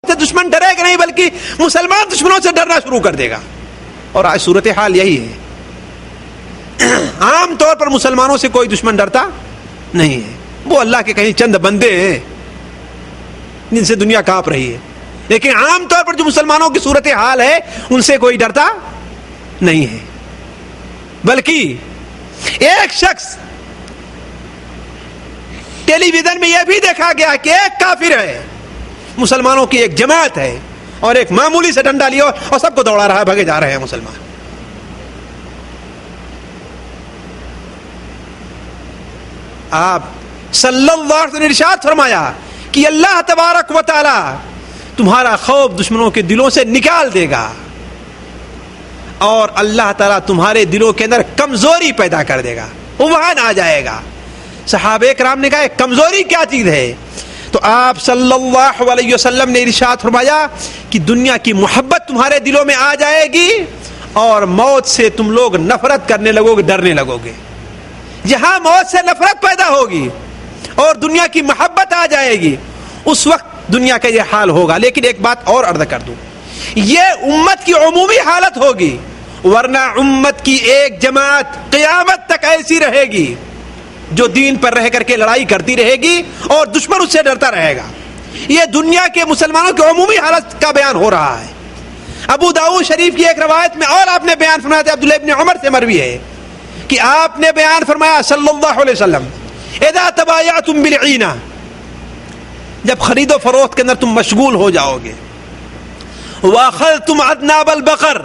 سے دشمن ڈرے گا نہیں بلکہ مسلمان دشمنوں سے ڈرنا شروع کر دے گا. اور آج صورتحال یہی ہے. عام طور پر مسلمانوں سے کوئی دشمن ڈرتا نہیں ہے. وہ اللہ کے کہیں چند بندے ہیں جن سے دنیا کانپ رہی ہے, لیکن عام طور پر جو مسلمانوں کی صورتحال ہے ان سے کوئی ڈرتا نہیں ہے. بلکہ ایک شخص ٹیلی ویژن میں یہ بھی دیکھا گیا کہ ایک کافر ہے, مسلمانوں کی ایک جماعت ہے, اور ایک معمولی سے ڈنڈا لیا اور سب کو دوڑا رہا ہے, بھگے جا رہے ہیں مسلمان. آپ صلی اللہ علیہ وسلم نے ارشاد فرمایا کہ اللہ تبارک و تعالی تمہارا خوف دشمنوں کے دلوں سے نکال دے گا, اور اللہ تعالیٰ تمہارے دلوں کے اندر کمزوری پیدا کر دے گا, وہن آ جائے گا. صحابہ کرام نے کہا کمزوری کیا چیز ہے؟ تو آپ صلی اللہ علیہ وسلم نے ارشاد فرمایا کہ دنیا کی محبت تمہارے دلوں میں آ جائے گی, اور موت سے تم لوگ نفرت کرنے لگو گے, ڈرنے لگو گے. جہاں موت سے نفرت پیدا ہوگی اور دنیا کی محبت آ جائے گی, اس وقت دنیا کا یہ حال ہوگا. لیکن ایک بات اور عرض کر دوں, یہ امت کی عمومی حالت ہوگی, ورنہ امت کی ایک جماعت قیامت تک ایسی رہے گی جو دین پر رہ کر کے لڑائی کرتی رہے گی اور دشمن اس سے ڈرتا رہے گا. یہ دنیا کے مسلمانوں کی عمومی حالت کا بیان ہو رہا ہے. ابو داؤد شریف کی ایک روایت میں اور آپ نے بیان فرمایا تھا, عبداللہ ابن عمر سے مروی ہے کہ آپ نے بیان فرمایا صلی اللہ علیہ وسلم, اذا تبایعتم بالعینہ, جب خرید و فروخت کے اندر تم مشغول ہو جاؤ گے, واخذتم اذناب البقر,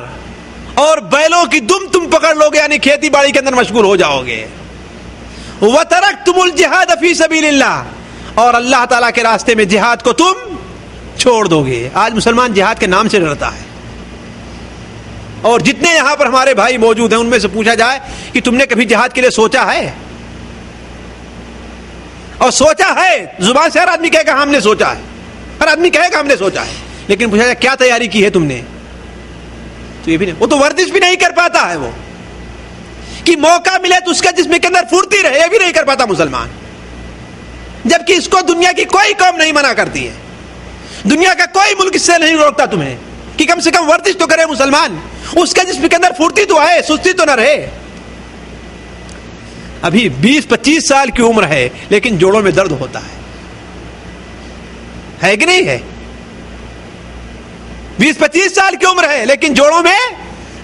اور بیلوں کی دم تم پکڑ لو گے, یعنی کھیتی باڑی کے اندر مشغول ہو جاؤ گے, وترکتم الجہاد فی سبیل اللہ, اور اللہ تعالیٰ کے راستے میں جہاد کو تم چھوڑ دو گے. آج مسلمان جہاد کے نام سے ڈرتا ہے, اور جتنے یہاں پر ہمارے بھائی موجود ہیں ان میں سے پوچھا جائے کہ تم نے کبھی جہاد کے لیے سوچا ہے؟ اور سوچا ہے, زبان سے ہر آدمی کہے گا ہم نے سوچا ہے, ہر آدمی کہے گا ہم نے سوچا ہے, لیکن پوچھا جائے کیا تیاری کی ہے تم نے, تو یہ بھی نہیں. وہ تو ورزش بھی نہیں کر پاتا ہے, وہ کہ موقع ملے تو اس کا جسم کے اندر پھرتی رہے, یہ بھی نہیں کر پاتا مسلمان, جبکہ اس کو دنیا کی کوئی قوم نہیں منع کرتی ہے, دنیا کا کوئی ملک اس سے نہیں روکتا تمہیں کہ کم سے کم ورزش تو کرے مسلمان, اس کے جسم کے اندر پھرتی تو آئے, سستی تو نہ رہے. ابھی 20-25 سال کی عمر ہے لیکن جوڑوں میں درد ہوتا ہے کہ نہیں ہے؟ 20-25 سال کی عمر ہے لیکن جوڑوں میں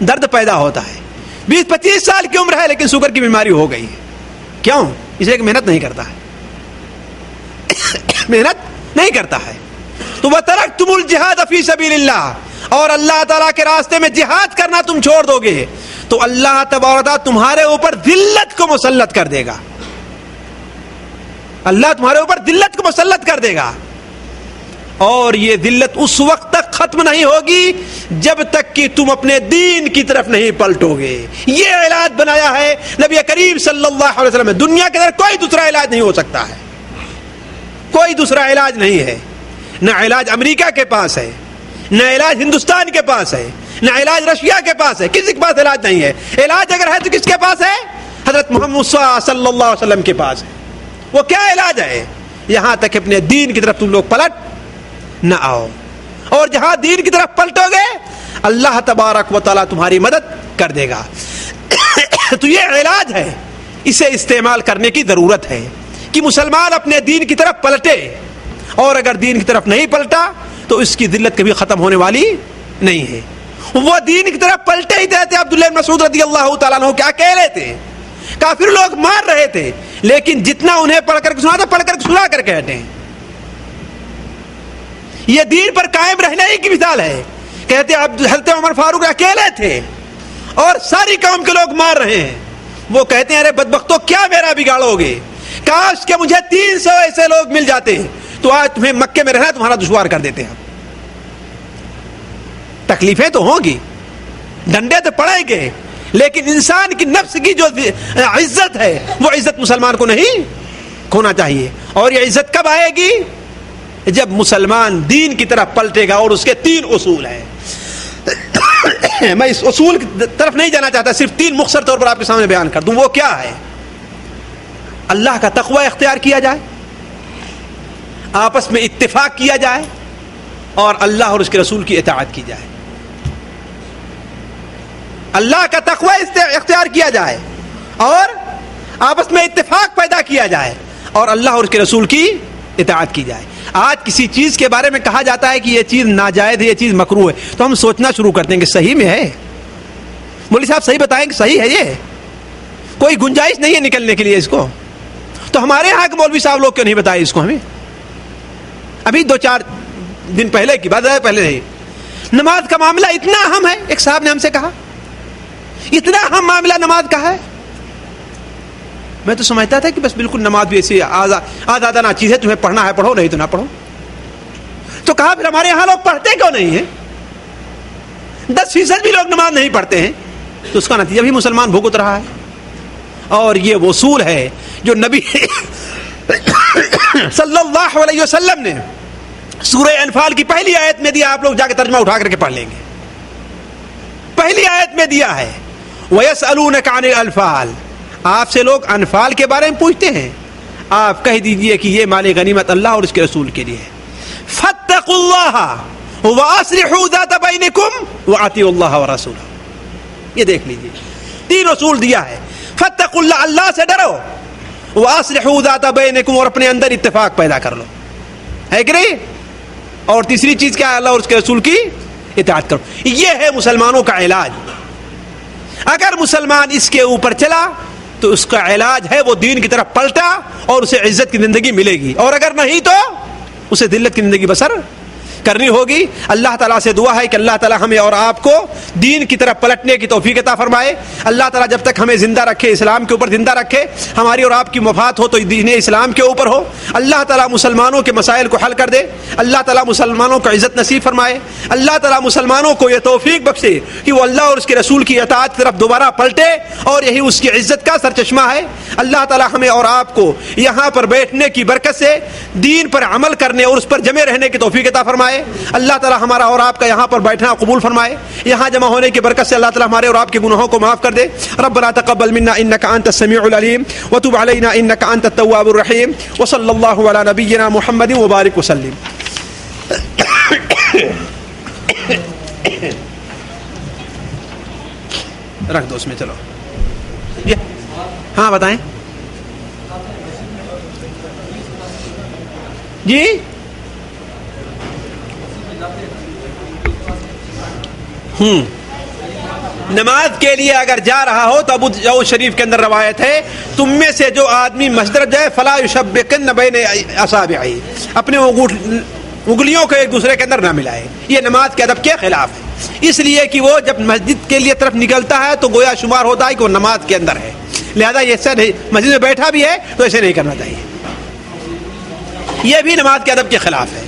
درد پیدا ہوتا ہے. 20-25 سال کی عمر ہے لیکن شوگر کی بیماری ہو گئی ہے. کیوں؟ اس لیے کہ محنت نہیں کرتا ہے, محنت نہیں کرتا ہے. تو وَتَرَكْتُمُ الْجِهَادَ فِي سَبِيلِ اللَّهِ, اور اللہ تعالیٰ کے راستے میں جہاد کرنا تم چھوڑ دو گے تو اللہ تبارک و تعالیٰ تمہارے اوپر ذلت کو مسلط کر دے گا. اللہ تمہارے اوپر ذلت کو مسلط کر دے گا, اور یہ ذلت اس وقت تک ختم نہیں ہوگی جب تک کہ تم اپنے دین کی طرف نہیں پلٹو گے. یہ علاج بنایا ہے نبی کریم صلی اللہ علیہ وسلم. دنیا کے اندر کوئی دوسرا علاج نہیں ہو سکتا ہے, کوئی دوسرا علاج نہیں ہے. نہ علاج امریکہ کے پاس ہے, نہ علاج ہندوستان کے پاس ہے, نہ علاج رشیا کے پاس ہے, کسی کے پاس علاج نہیں ہے. علاج اگر ہے تو کس کے پاس ہے؟ حضرت محمد صلی اللہ علیہ وسلم کے پاس ہے. وہ کیا علاج ہے؟ یہاں تک اپنے دین کی طرف تم لوگ پلٹ نہ آؤ, اور جہاں دین کی طرف پلٹو گے اللہ تبارک و تعالیٰ تمہاری مدد کر دے گا. تو یہ علاج ہے, اسے استعمال کرنے کی ضرورت ہے کہ مسلمان اپنے دین کی طرف پلٹے, اور اگر دین کی طرف نہیں پلٹا تو اس کی ذلت کبھی ختم ہونے والی نہیں ہے. وہ دین کی طرف پلٹے ہی تھے. عبداللہ بن مسعود رضی اللہ تعالیٰ عنہ کیا کہہ رہے تھے؟ کافر لوگ مار رہے تھے لیکن جتنا انہیں پڑھ کر سنا تھا پڑھ کر سنا کر کہتے ہیں. یہ دین پر قائم رہنے ہی کی مثال ہے. کہتے حضرت عمر فاروق اکیلے تھے اور ساری قوم کے لوگ مار رہے ہیں. وہ کہتے ہیں ارے بدبختو کیا میرا بگاڑو گے, کاش کہ مجھے 300 ایسے لوگ مل جاتے تو آج تمہیں مکے میں رہنا تمہارا دشوار کر دیتے ہیں. تکلیفیں تو ہوں گی, ڈنڈے تو پڑیں گے, لیکن انسان کی نفس کی جو عزت ہے وہ عزت مسلمان کو نہیں کھونا چاہیے. اور یہ عزت کب آئے گی؟ جب مسلمان دین کی طرف پلٹے گا. اور اس کے 3 اصول ہیں. میں اس اصول کی طرف نہیں جانا چاہتا, صرف 3 مختصر طور پر آپ کے سامنے بیان کر دوں. وہ کیا ہے؟ اللہ کا تقوی اختیار کیا جائے, آپس میں اتفاق کیا جائے, اور اللہ اور اس کے رسول کی اطاعت کی جائے, اللہ کا تقوی اختیار کیا جائے اور آپس میں اتفاق پیدا کیا جائے اور اللہ اور اس کے رسول کی اطاعت کی جائے. آج کسی چیز کے بارے میں کہا جاتا ہے کہ یہ چیز ناجائز ہے, یہ چیز مکروہ ہے, تو ہم سوچنا شروع کرتے ہیں کہ صحیح میں ہے, مولوی صاحب صحیح بتائیں کہ صحیح ہے, یہ کوئی گنجائش نہیں ہے نکلنے کے لیے اس کو. تو ہمارے یہاں کے مولوی صاحب لوگ کیوں نہیں بتائے اس کو ہمیں؟ ابھی 2-4 دن پہلے کی بات ہے, پہلے نہیں, نماز کا معاملہ اتنا اہم ہے, ایک صاحب نے ہم سے کہا اتنا اہم معاملہ نماز کا ہے. میں تو سمجھتا تھا کہ بس بالکل نماز بھی ایسی آزادانہ چیز ہے, تمہیں پڑھنا ہے پڑھو, نہیں تو نہ پڑھو. تو کہا پھر ہمارے یہاں لوگ پڑھتے کیوں نہیں ہیں؟ 10% بھی لوگ نماز نہیں پڑھتے ہیں, تو اس کا نتیجہ بھی مسلمان بھگت رہا ہے. اور یہ وہ اصول ہے جو نبی صلی اللہ علیہ وسلم نے سورہ انفال کی پہلی آیت میں دیا. آپ لوگ جا کے ترجمہ اٹھا کر کے پڑھ لیں گے. پہلی آیت میں دیا ہے وَيَسْأَلُونَكَ عَنِ الْأَنْفَالِ, آپ سے لوگ انفال کے بارے میں پوچھتے ہیں, آپ کہہ دیجئے کہ یہ مال غنیمت اللہ اور اس کے رسول کے لیے ہے. فَاتَّقُوا اللَّهَ وَأَصْلِحُوا ذَاتَ بَيْنِكُمْ وَأَطِيعُوا اللَّهَ وَرَسُولَهُ. یہ دیکھ لیجئے, 3 اصول دیا ہے. فَاتَّقُوا اللَّهَ, اللہ سے ڈرو, وَأَصْلِحُوا ذَاتَ بَيْنِكُمْ, اور اپنے اندر اتفاق پیدا کر لو, ہے کہ نہیں؟ اور تیسری چیز کیا ہے؟ اللہ اور اس کے رسول کی اطاعت کرو. یہ ہے مسلمانوں کا علاج. اگر مسلمان اس کے اوپر چلا تو اس کا علاج ہے وہ دین کی طرف پلٹا اور اسے عزت کی زندگی ملے گی, اور اگر نہیں تو اسے ذلت کی زندگی بسر کرنی ہوگی. اللہ تعالیٰ سے دعا ہے کہ اللہ تعالیٰ ہمیں اور آپ کو دین کی طرف پلٹنے کی توفیق عطا فرمائے. اللہ تعالیٰ جب تک ہمیں زندہ رکھے, اسلام کے اوپر زندہ رکھے, ہماری اور آپ کی وفات ہو تو دین اسلام کے اوپر ہو. اللہ تعالیٰ مسلمانوں کے مسائل کو حل کر دے. اللہ تعالیٰ مسلمانوں کو عزت نصیب فرمائے. اللہ تعالیٰ مسلمانوں کو یہ توفیق بخشے کہ وہ اللہ اور اس کے رسول کی اطاعت کی طرف دوبارہ پلٹے, اور یہی اس کی عزت کا سرچشمہ ہے. اللہ تعالیٰ ہمیں اور آپ کو یہاں پر بیٹھنے کی برکت سے دین پر عمل کرنے اور اس پر جمے رہنے کی توفیق عطا فرمائے. اللہ تعالیٰ ہمارا اور آپ کا یہاں پر بیٹھنا قبول فرمائے. یہاں جمع ہونے کی برکت سے اللہ تعالیٰ ہمارے اور آپ کے گناہوں کو معاف کر دے. ربنا تقبل منا انك انت السميع العليم وتب علينا انك انت التواب الرحيم وصلى الله على نبينا محمد وبارك وسلم. رکھ دو اس میں, چلو ہاں بتائیں جی. نماز کے لیے اگر جا رہا ہو تو ابو داؤد شریف کے اندر روایت ہے, تم میں سے جو آدمی مسجد جائے فلا یشبکن بین اصابعہ, اپنے انگلیوں کو ایک دوسرے کے اندر نہ ملائے. یہ نماز کے ادب کے خلاف ہے, اس لیے کہ وہ جب مسجد کے لیے طرف نکلتا ہے تو گویا شمار ہوتا ہے کہ وہ نماز کے اندر ہے. لہذا یہ ایسا نہیں, مسجد میں بیٹھا بھی ہے تو ایسے نہیں کرنا چاہیے. یہ بھی نماز کے ادب کے خلاف ہے.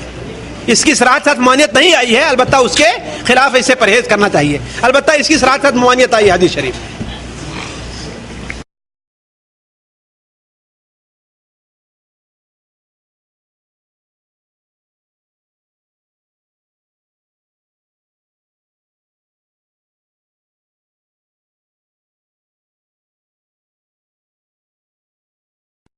اس کی ساتھ ممانعت نہیں آئی ہے, البتہ اس کے خلاف اسے پرہیز کرنا چاہیے. البتہ اس کی ساتھ ممانعت آئی ہے حدیث شریف.